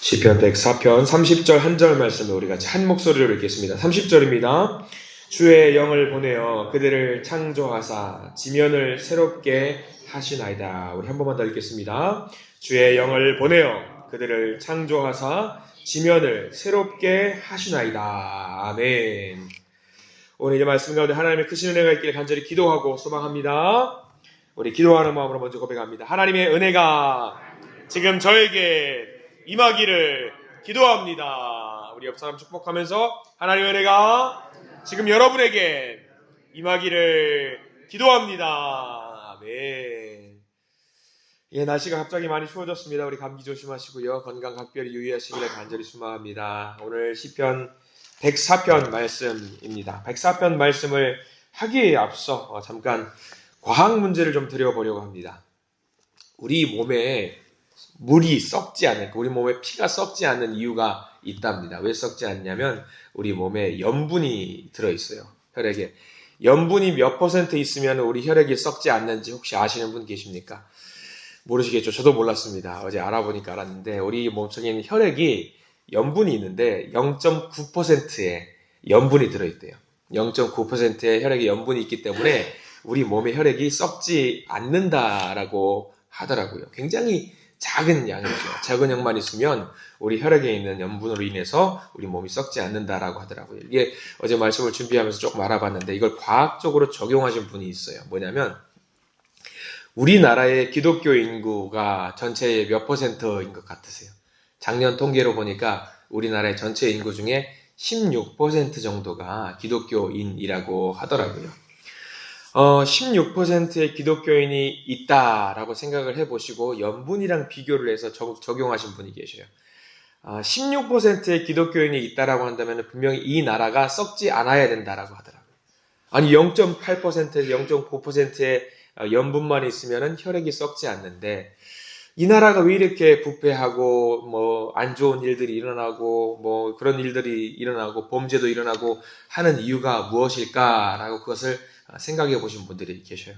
시편 104편 30절 한 절 말씀을 우리 같이 한 목소리로 읽겠습니다. 30절입니다. 주의 영을 보내어 그들을 창조하사 지면을 새롭게 하시나이다. 우리 한 번만 더 읽겠습니다. 주의 영을 보내어 그들을 창조하사 지면을 새롭게 하시나이다. 아멘. 오늘 이 말씀 가운데 하나님의 크신 은혜가 있기를 간절히 기도하고 소망합니다. 우리 기도하는 마음으로 먼저 고백합니다. 하나님의 은혜가 지금 저에게 임하기를 기도합니다. 우리 옆 사람 축복하면서 하나님의 은혜가 지금 여러분에게 임하기를 기도합니다. 아멘. 예, 날씨가 갑자기 많이 추워졌습니다. 우리 감기 조심하시고요. 건강 각별히 유의하시기를 간절히 소망합니다. 오늘 시편 104편 말씀입니다. 104편 말씀을 하기에 앞서 잠깐 과학 문제를 좀 드려보려고 합니다. 우리 몸에 물이 썩지 않는, 우리 몸에 피가 썩지 않는 이유가 있답니다. 왜 썩지 않냐면 우리 몸에 염분이 들어있어요. 혈액에. 염분이 몇 퍼센트 있으면 우리 혈액이 썩지 않는지 혹시 아시는 분 계십니까? 모르시겠죠? 저도 몰랐습니다. 어제 알아보니까 알았는데 우리 몸속에 있는 혈액이 염분이 있는데 0.9%의 염분이 들어있대요. 0.9%의 혈액에 염분이 있기 때문에 우리 몸의 혈액이 썩지 않는다라고 하더라고요. 굉장히 작은 양이죠. 작은 양만 있으면 우리 혈액에 있는 염분으로 인해서 우리 몸이 썩지 않는다라고 하더라고요. 이게 어제 말씀을 준비하면서 조금 알아봤는데 이걸 과학적으로 적용하신 분이 있어요. 뭐냐면 우리나라의 기독교 인구가 전체의 몇 퍼센트인 것 같으세요? 작년 통계로 보니까 우리나라의 전체 인구 중에 16% 정도가 기독교인이라고 하더라고요. 16%의 기독교인이 있다라고 생각을 해보시고 염분이랑 비교를 해서 적용하신 분이 계셔요. 16%의 기독교인이 있다라고 한다면 분명히 이 나라가 썩지 않아야 된다라고 하더라고요. 아니 0.8%에서 0.9%의 염분만 있으면 혈액이 썩지 않는데 이 나라가 왜 이렇게 부패하고 뭐 안 좋은 일들이 일어나고 뭐 그런 일들이 일어나고 범죄도 일어나고 하는 이유가 무엇일까라고 그것을 생각해 보신 분들이 계셔요.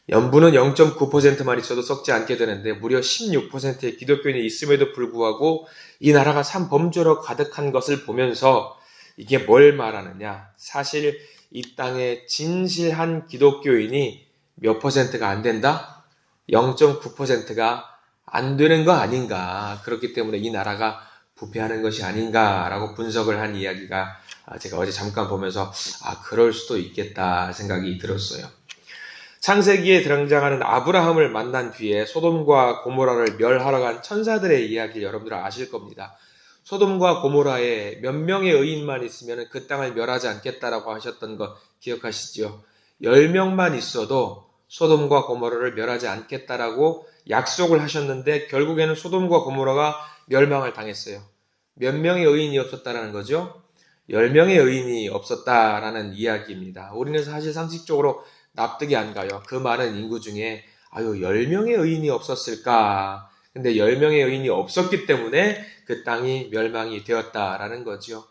염분은 0.9%만 있어도 썩지 않게 되는데 무려 16%의 기독교인이 있음에도 불구하고 이 나라가 참 범죄로 가득한 것을 보면서 이게 뭘 말하느냐? 사실 이 땅에 진실한 기독교인이 몇 퍼센트가 안 된다? 0.9%가 안 되는 거 아닌가. 그렇기 때문에 이 나라가 부패하는 것이 아닌가라고 분석을 한 이야기가 제가 어제 잠깐 보면서 그럴 수도 있겠다 생각이 들었어요. 창세기에 등장하는 아브라함을 만난 뒤에 소돔과 고모라를 멸하러 간 천사들의 이야기를 여러분들 아실 겁니다. 소돔과 고모라에 몇 명의 의인만 있으면 그 땅을 멸하지 않겠다라고 하셨던 거 기억하시죠? 10명만 있어도 소돔과 고모라를 멸하지 않겠다라고 약속을 하셨는데 결국에는 소돔과 고모라가 멸망을 당했어요. 몇 명의 의인이 없었다라는 거죠? 10명의 의인이 없었다라는 이야기입니다. 우리는 사실 상식적으로 납득이 안 가요. 그 많은 인구 중에 10명의 의인이 없었을까? 근데 10명의 의인이 없었기 때문에 그 땅이 멸망이 되었다라는 거죠.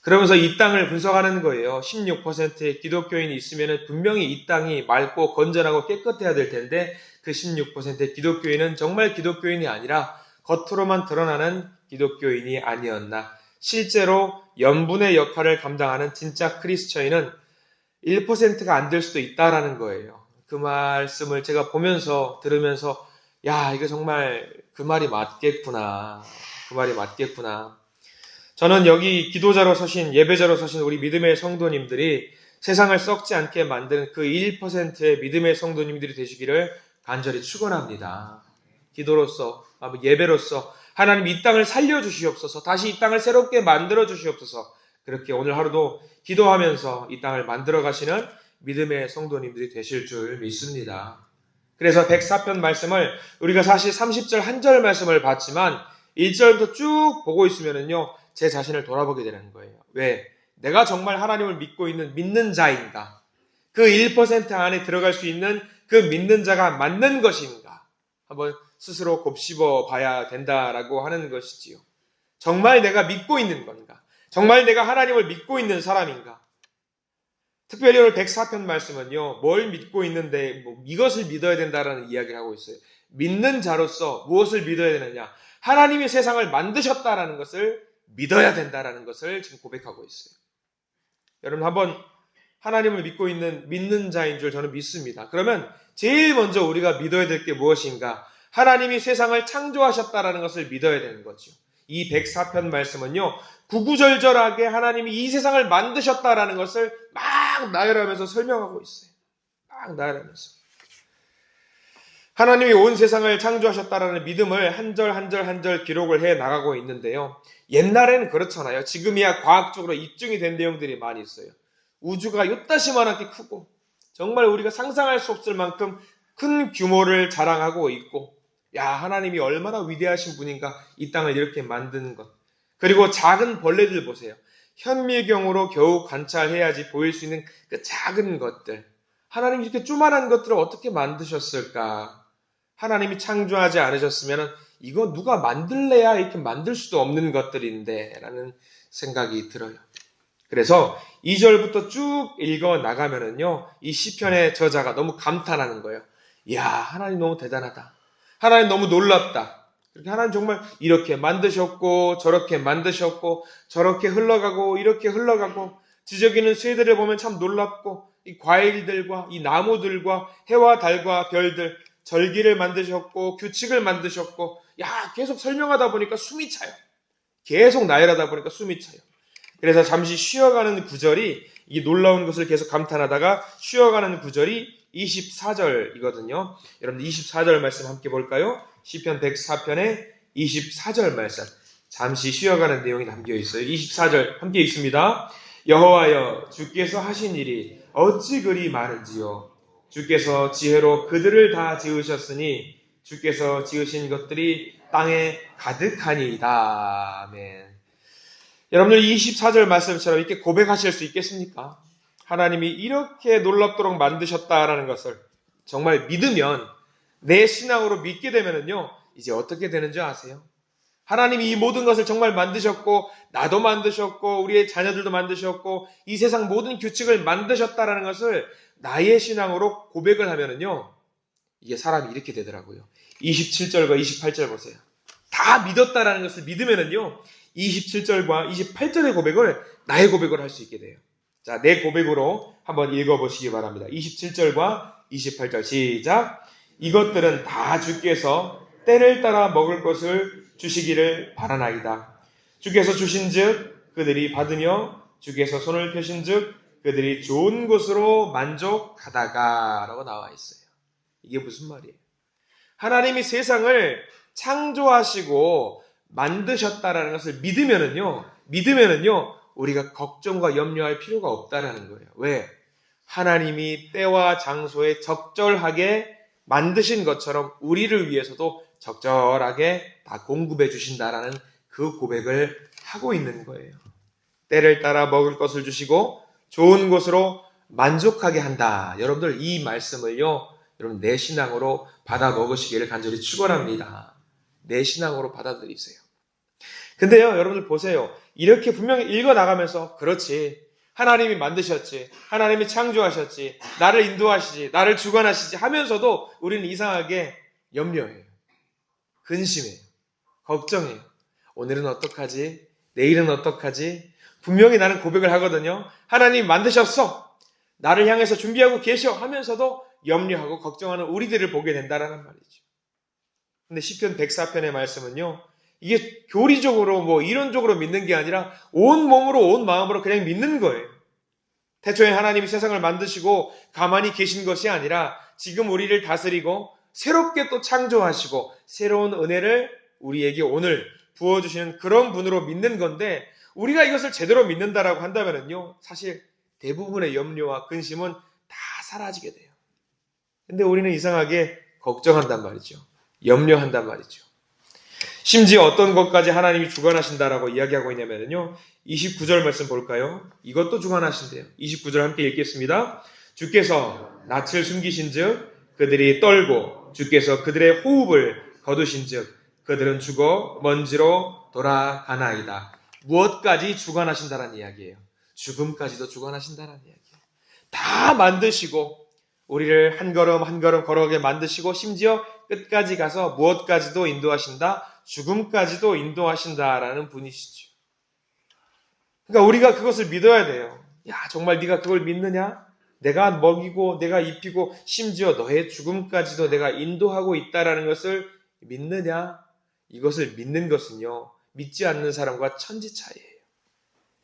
그러면서 이 땅을 분석하는 거예요. 16%의 기독교인이 있으면 분명히 이 땅이 맑고 건전하고 깨끗해야 될 텐데 그 16%의 기독교인은 정말 기독교인이 아니라 겉으로만 드러나는 기독교인이 아니었나. 실제로 염분의 역할을 감당하는 진짜 크리스천인은 1%가 안 될 수도 있다라는 거예요. 그 말씀을 제가 보면서 들으면서 이거 정말 그 말이 맞겠구나. 그 말이 맞겠구나. 저는 여기 기도자로 서신 예배자로 서신 우리 믿음의 성도님들이 세상을 썩지 않게 만드는 그 1%의 믿음의 성도님들이 되시기를 간절히 축원합니다. 기도로서 예배로서 하나님 이 땅을 살려주시옵소서. 다시 이 땅을 새롭게 만들어 주시옵소서. 그렇게 오늘 하루도 기도하면서 이 땅을 만들어 가시는 믿음의 성도님들이 되실 줄 믿습니다. 그래서 104편 말씀을 우리가 사실 30절 한 절 말씀을 봤지만 1절부터 쭉 보고 있으면은요 제 자신을 돌아보게 되는 거예요. 왜? 내가 정말 하나님을 믿고 있는 믿는 자인가? 그 1% 안에 들어갈 수 있는 그 믿는 자가 맞는 것인가? 한번 스스로 곱씹어 봐야 된다라고 하는 것이지요. 정말 내가 믿고 있는 건가? 정말 내가 하나님을 믿고 있는 사람인가? 특별히 오늘 104편 말씀은요, 뭘 믿고 있는데, 이것을 믿어야 된다라는 이야기를 하고 있어요. 믿는 자로서 무엇을 믿어야 되느냐? 하나님이 세상을 만드셨다라는 것을 믿어야 된다라는 것을 지금 고백하고 있어요. 여러분 한번 하나님을 믿고 있는 믿는 자인 줄 저는 믿습니다. 그러면 제일 먼저 우리가 믿어야 될 게 무엇인가? 하나님이 세상을 창조하셨다라는 것을 믿어야 되는 거죠. 이 104편 말씀은요, 구구절절하게 하나님이 이 세상을 만드셨다라는 것을 막 나열하면서 설명하고 있어요. 막 나열하면서. 하나님이 온 세상을 창조하셨다라는 믿음을 한 절 한 절 한 절 기록을 해 나가고 있는데요. 옛날에는 그렇잖아요. 지금이야 과학적으로 입증이 된 내용들이 많이 있어요. 우주가 요따시만하게 크고 정말 우리가 상상할 수 없을 만큼 큰 규모를 자랑하고 있고, 야, 하나님이 얼마나 위대하신 분인가 이 땅을 이렇게 만든 것. 그리고 작은 벌레들 보세요. 현미경으로 겨우 관찰해야지 보일 수 있는 그 작은 것들. 하나님이 이렇게 조만한 것들을 어떻게 만드셨을까? 하나님이 창조하지 않으셨으면 이거 누가 만들래야 이렇게 만들 수도 없는 것들인데 라는 생각이 들어요. 그래서 2절부터 쭉 읽어 나가면은요, 이 시편의 저자가 너무 감탄하는 거예요. 이야, 하나님 너무 대단하다. 하나님 너무 놀랍다. 그렇게 하나님 정말 이렇게 만드셨고 저렇게 만드셨고 저렇게 흘러가고 이렇게 흘러가고, 지저귀는 새들을 보면 참 놀랍고, 이 과일들과 이 나무들과 해와 달과 별들, 절기를 만드셨고 규칙을 만드셨고, 야, 계속 설명하다 보니까 숨이 차요. 계속 나열하다 보니까 숨이 차요. 그래서 잠시 쉬어가는 구절이, 이 놀라운 것을 계속 감탄하다가 쉬어가는 구절이 24절이거든요. 여러분 24절 말씀 함께 볼까요? 시편 104편의 24절 말씀. 잠시 쉬어가는 내용이 담겨 있어요. 24절 함께 읽습니다. 여호와여, 주께서 하신 일이 어찌 그리 많은지요. 주께서 지혜로 그들을 다 지으셨으니 주께서 지으신 것들이 땅에 가득하니이다. 아멘. 여러분들 24절 말씀처럼 이렇게 고백하실 수 있겠습니까? 하나님이 이렇게 놀랍도록 만드셨다라는 것을 정말 믿으면, 내 신앙으로 믿게 되면은요, 이제 어떻게 되는 줄 아세요? 하나님이 이 모든 것을 정말 만드셨고, 나도 만드셨고, 우리의 자녀들도 만드셨고, 이 세상 모든 규칙을 만드셨다라는 것을 나의 신앙으로 고백을 하면은요, 이게 사람이 이렇게 되더라고요. 27절과 28절 보세요. 다 믿었다라는 것을 믿으면은요, 27절과 28절의 고백을 나의 고백을 할 수 있게 돼요. 자, 내 고백으로 한번 읽어보시기 바랍니다. 27절과 28절 시작. 이것들은 다 주께서 때를 따라 먹을 것을 주시기를 바라나이다. 주께서 주신즉 그들이 받으며 주께서 손을 펴신즉 그들이 좋은 곳으로 만족하다가 라고 나와 있어요. 이게 무슨 말이에요? 하나님이 세상을 창조하시고 만드셨다라는 것을 믿으면은요, 우리가 걱정과 염려할 필요가 없다라는 거예요. 왜? 하나님이 때와 장소에 적절하게 만드신 것처럼 우리를 위해서도 적절하게 다 공급해 주신다라는 그 고백을 하고 있는 거예요. 때를 따라 먹을 것을 주시고 좋은 곳으로 만족하게 한다. 여러분들 이 말씀을요, 여러분 내 신앙으로 받아 먹으시기를 간절히 축원합니다. 내 신앙으로 받아들이세요. 근데요, 여러분들 보세요. 이렇게 분명히 읽어나가면서 그렇지, 하나님이 만드셨지, 하나님이 창조하셨지, 나를 인도하시지, 나를 주관하시지 하면서도 우리는 이상하게 염려해요. 근심해요. 걱정해요. 오늘은 어떡하지? 내일은 어떡하지? 분명히 나는 고백을 하거든요. 하나님 만드셨어. 나를 향해서 준비하고 계셔 하면서도 염려하고 걱정하는 우리들을 보게 된다는 말이죠. 근데 시편 104편의 말씀은요, 이게 교리적으로 뭐 이론적으로 믿는 게 아니라 온 몸으로 온 마음으로 그냥 믿는 거예요. 태초에 하나님이 세상을 만드시고 가만히 계신 것이 아니라 지금 우리를 다스리고 새롭게 또 창조하시고 새로운 은혜를 우리에게 오늘 부어주시는 그런 분으로 믿는 건데, 우리가 이것을 제대로 믿는다라고 한다면요, 사실 대부분의 염려와 근심은 다 사라지게 돼요. 근데 우리는 이상하게 걱정한단 말이죠. 염려한단 말이죠. 심지어 어떤 것까지 하나님이 주관하신다라고 이야기하고 있냐면요, 29절 말씀 볼까요? 이것도 주관하신대요. 29절 함께 읽겠습니다. 주께서 낯을 숨기신즉 그들이 떨고 주께서 그들의 호흡을 거두신즉 그들은 죽어 먼지로 돌아가나이다. 무엇까지 주관하신다라는 이야기예요. 죽음까지도 주관하신다라는 이야기예요. 다 만드시고 우리를 한 걸음 한 걸음 걸어가게 만드시고 심지어 끝까지 가서 무엇까지도 인도하신다, 죽음까지도 인도하신다라는 분이시죠. 그러니까 우리가 그것을 믿어야 돼요. 야, 정말 네가 그걸 믿느냐? 내가 먹이고 내가 입히고 심지어 너의 죽음까지도 내가 인도하고 있다라는 것을 믿느냐? 이것을 믿는 것은요, 믿지 않는 사람과 천지 차이예요.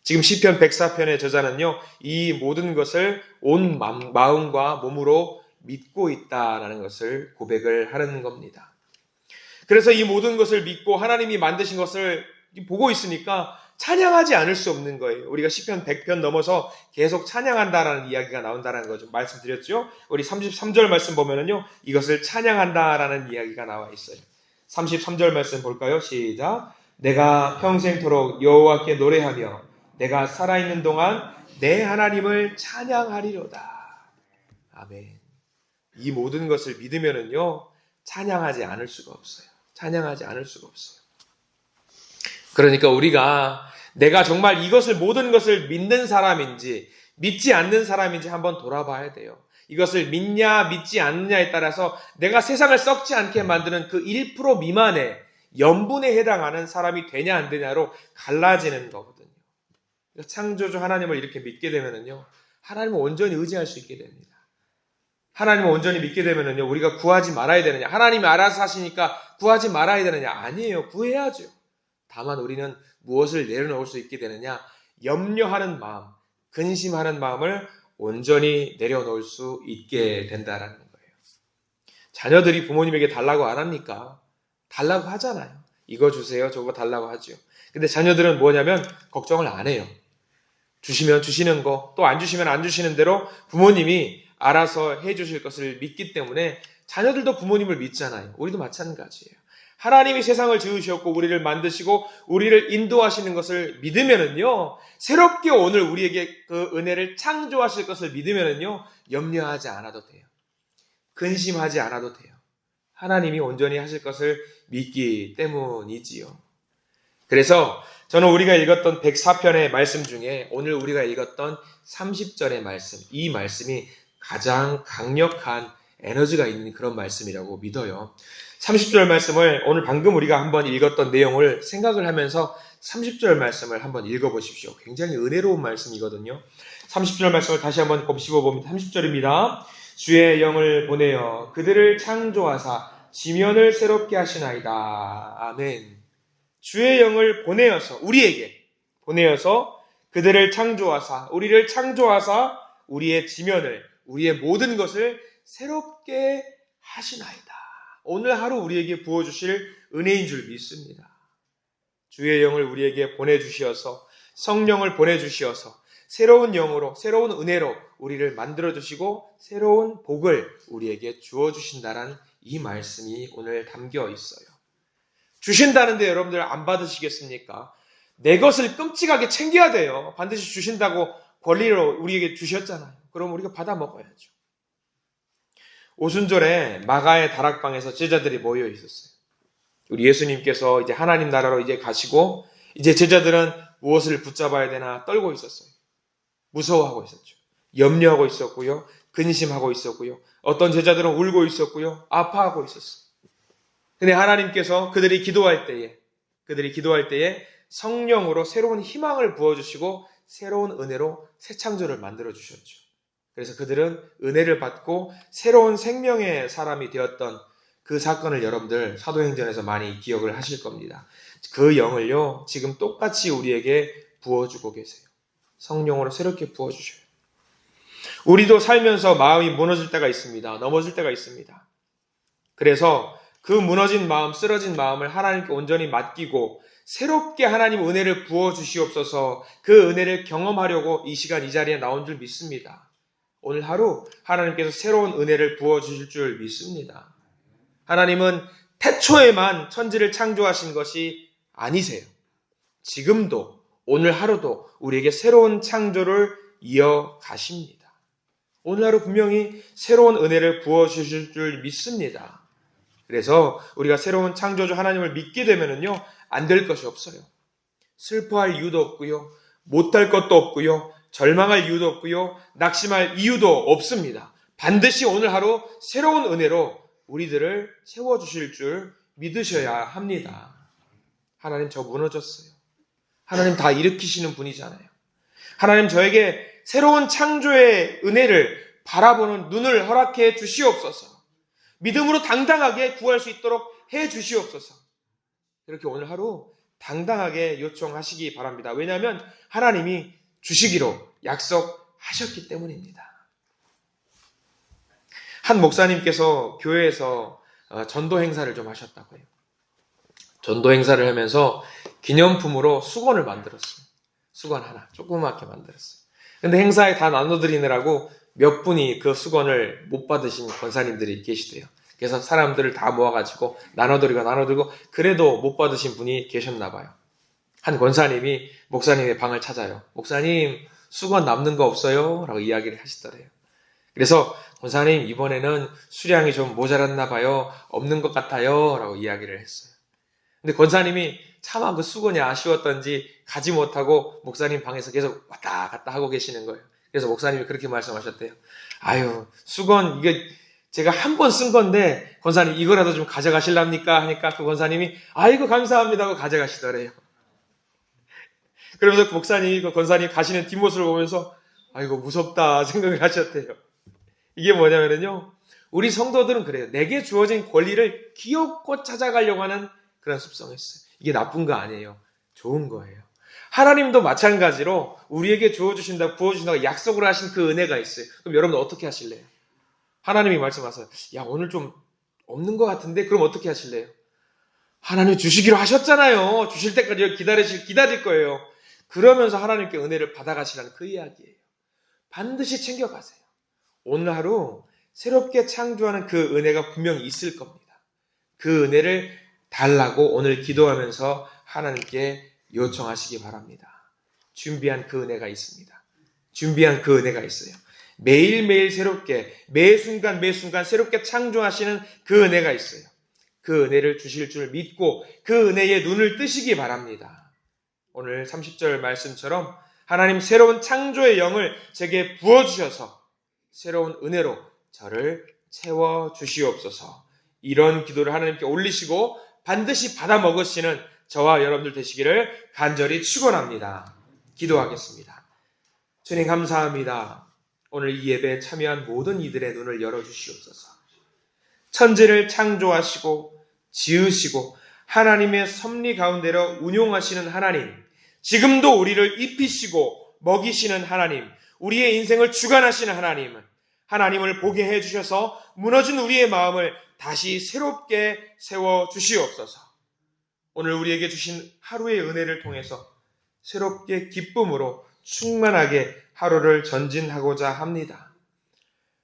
지금 시편 104편의 저자는요, 이 모든 것을 온 마음과 몸으로 믿고 있다라는 것을 고백을 하는 겁니다. 그래서 이 모든 것을 믿고 하나님이 만드신 것을 보고 있으니까 찬양하지 않을 수 없는 거예요. 우리가 시편 100편 넘어서 계속 찬양한다라는 이야기가 나온다는 거 좀 말씀드렸죠. 우리 33절 말씀 보면은요, 이것을 찬양한다라는 이야기가 나와 있어요. 33절 말씀 볼까요? 시작. 내가 평생토록 여호와께 노래하며 내가 살아있는 동안 내 하나님을 찬양하리로다. 아멘. 이 모든 것을 믿으면은요, 찬양하지 않을 수가 없어요. 찬양하지 않을 수가 없어요. 그러니까 우리가 내가 정말 이것을 모든 것을 믿는 사람인지 믿지 않는 사람인지 한번 돌아봐야 돼요. 이것을 믿냐 믿지 않느냐에 따라서 내가 세상을 썩지 않게 만드는 그 1% 미만의 염분에 해당하는 사람이 되냐 안 되냐로 갈라지는 거거든요. 창조주 하나님을 이렇게 믿게 되면은요, 하나님을 온전히 의지할 수 있게 됩니다. 하나님을 온전히 믿게 되면은요, 우리가 구하지 말아야 되느냐? 하나님이 알아서 하시니까 구하지 말아야 되느냐? 아니에요. 구해야죠. 다만 우리는 무엇을 내려놓을 수 있게 되느냐? 염려하는 마음, 근심하는 마음을 온전히 내려놓을 수 있게 된다라는 거예요. 자녀들이 부모님에게 달라고 안 합니까? 달라고 하잖아요. 이거 주세요, 저거 달라고 하죠. 근데 자녀들은 뭐냐면 걱정을 안 해요. 주시면 주시는 거, 또 안 주시면 안 주시는 대로 부모님이 알아서 해주실 것을 믿기 때문에 자녀들도 부모님을 믿잖아요. 우리도 마찬가지예요. 하나님이 세상을 지으셨고 우리를 만드시고 우리를 인도하시는 것을 믿으면은요, 새롭게 오늘 우리에게 그 은혜를 창조하실 것을 믿으면은요, 염려하지 않아도 돼요. 근심하지 않아도 돼요. 하나님이 온전히 하실 것을 믿기 때문이지요. 그래서 저는 우리가 읽었던 104편의 말씀 중에 오늘 우리가 읽었던 30절의 말씀, 이 말씀이 가장 강력한 에너지가 있는 그런 말씀이라고 믿어요. 30절 말씀을 오늘 방금 우리가 한번 읽었던 내용을 생각을 하면서 30절 말씀을 한번 읽어보십시오. 굉장히 은혜로운 말씀이거든요. 30절 말씀을 다시 한번 곱씹어봅니다. 30절입니다. 주의 영을 보내어 그들을 창조하사 지면을 새롭게 하시나이다. 아멘. 주의 영을 보내어서 우리에게 보내어서 그들을 창조하사 우리를 창조하사 우리의 지면을 우리의 모든 것을 새롭게 하시나이다. 오늘 하루 우리에게 부어주실 은혜인 줄 믿습니다. 주의 영을 우리에게 보내주시어서 성령을 보내주시어서 새로운 영으로 새로운 은혜로 우리를 만들어주시고 새로운 복을 우리에게 주어주신다는 이 말씀이 오늘 담겨 있어요. 주신다는데 여러분들 안 받으시겠습니까? 내 것을 끔찍하게 챙겨야 돼요. 반드시 주신다고 권리로 우리에게 주셨잖아요. 그럼 우리가 받아 먹어야죠. 오순절에 마가의 다락방에서 제자들이 모여 있었어요. 우리 예수님께서 이제 하나님 나라로 이제 가시고 이제 제자들은 무엇을 붙잡아야 되나 떨고 있었어요. 무서워하고 있었죠. 염려하고 있었고요. 근심하고 있었고요. 어떤 제자들은 울고 있었고요. 아파하고 있었어요. 근데 하나님께서 그들이 기도할 때에 성령으로 새로운 희망을 부어주시고 새로운 은혜로 새 창조를 만들어주셨죠. 그래서 그들은 은혜를 받고 새로운 생명의 사람이 되었던 그 사건을 여러분들 사도행전에서 많이 기억을 하실 겁니다. 그 영을요, 지금 똑같이 우리에게 부어주고 계세요. 성령으로 새롭게 부어주셔요. 우리도 살면서 마음이 무너질 때가 있습니다. 넘어질 때가 있습니다. 그래서 그 무너진 마음, 쓰러진 마음을 하나님께 온전히 맡기고 새롭게 하나님 은혜를 부어주시옵소서 그 은혜를 경험하려고 이 시간 이 자리에 나온 줄 믿습니다. 오늘 하루 하나님께서 새로운 은혜를 부어주실 줄 믿습니다. 하나님은 태초에만 천지를 창조하신 것이 아니세요. 지금도 오늘 하루도 우리에게 새로운 창조를 이어가십니다. 오늘 하루 분명히 새로운 은혜를 부어주실 줄 믿습니다. 그래서 우리가 새로운 창조주 하나님을 믿게 되면은요, 안 될 것이 없어요. 슬퍼할 이유도 없고요. 못할 것도 없고요. 절망할 이유도 없고요. 낙심할 이유도 없습니다. 반드시 오늘 하루 새로운 은혜로 우리들을 세워주실 줄 믿으셔야 합니다. 하나님 저 무너졌어요. 하나님 다 일으키시는 분이잖아요. 하나님 저에게 새로운 창조의 은혜를 바라보는 눈을 허락해 주시옵소서. 믿음으로 당당하게 구할 수 있도록 해 주시옵소서. 이렇게 오늘 하루 당당하게 요청하시기 바랍니다. 왜냐하면 하나님이 주시기로 약속하셨기 때문입니다. 한 목사님께서 교회에서 전도 행사를 좀 하셨다고 해요. 전도 행사를 하면서 기념품으로 수건을 만들었어요. 수건 하나 조그맣게 만들었어요. 근데 행사에 다 나눠드리느라고 몇 분이 그 수건을 못 받으신 권사님들이 계시대요. 그래서 사람들을 다 모아가지고 나눠드리고 그래도 못 받으신 분이 계셨나 봐요. 한 권사님이 목사님의 방을 찾아요. 목사님 수건 남는 거 없어요? 라고 이야기를 하시더래요. 그래서 권사님 이번에는 수량이 좀 모자랐나 봐요. 없는 것 같아요. 라고 이야기를 했어요. 근데 권사님이 차마 그 수건이 아쉬웠던지 가지 못하고 목사님 방에서 계속 왔다 갔다 하고 계시는 거예요. 그래서 목사님이 그렇게 말씀하셨대요. 아유 수건 이게 제가 한 번 쓴 건데 권사님 이거라도 좀 가져가실랍니까? 하니까 그 권사님이 아이고 감사합니다 하고 가져가시더래요. 그러면서 그 목사님이 그 권사님 가시는 뒷모습을 보면서 아이고 무섭다 생각을 하셨대요. 이게 뭐냐면요, 우리 성도들은 그래요. 내게 주어진 권리를 기어코 찾아가려고 하는 그런 습성이 있어요. 이게 나쁜 거 아니에요. 좋은 거예요. 하나님도 마찬가지로 우리에게 부어주신다고 약속을 하신 그 은혜가 있어요. 그럼 여러분 어떻게 하실래요? 하나님이 말씀하세요. 야 오늘 좀 없는 것 같은데 그럼 어떻게 하실래요? 하나님 주시기로 하셨잖아요. 주실 때까지 기다릴 거예요. 그러면서 하나님께 은혜를 받아가시라는 그 이야기예요. 반드시 챙겨가세요. 오늘 하루 새롭게 창조하는 그 은혜가 분명히 있을 겁니다. 그 은혜를 달라고 오늘 기도하면서 하나님께 요청하시기 바랍니다. 준비한 그 은혜가 있습니다. 준비한 그 은혜가 있어요. 매일매일 새롭게 매 순간 새롭게 창조하시는 그 은혜가 있어요. 그 은혜를 주실 줄 믿고 그 은혜에 눈을 뜨시기 바랍니다. 오늘 30절 말씀처럼 하나님 새로운 창조의 영을 제게 부어주셔서 새로운 은혜로 저를 채워주시옵소서. 이런 기도를 하나님께 올리시고 반드시 받아 먹으시는 저와 여러분들 되시기를 간절히 축원합니다. 기도하겠습니다. 주님 감사합니다. 오늘 이 예배에 참여한 모든 이들의 눈을 열어주시옵소서. 천지를 창조하시고 지으시고 하나님의 섭리 가운데로 운용하시는 하나님, 지금도 우리를 입히시고 먹이시는 하나님, 우리의 인생을 주관하시는 하나님, 하나님을 보게 해주셔서 무너진 우리의 마음을 다시 새롭게 세워주시옵소서. 오늘 우리에게 주신 하루의 은혜를 통해서 새롭게 기쁨으로 충만하게 하루를 전진하고자 합니다.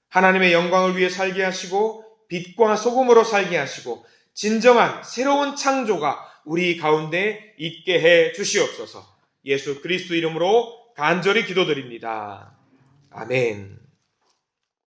하나님의 영광을 위해 살게 하시고 빛과 소금으로 살게 하시고 진정한 새로운 창조가 우리 가운데 있게 해 주시옵소서. 예수 그리스도 이름으로 간절히 기도드립니다. 아멘.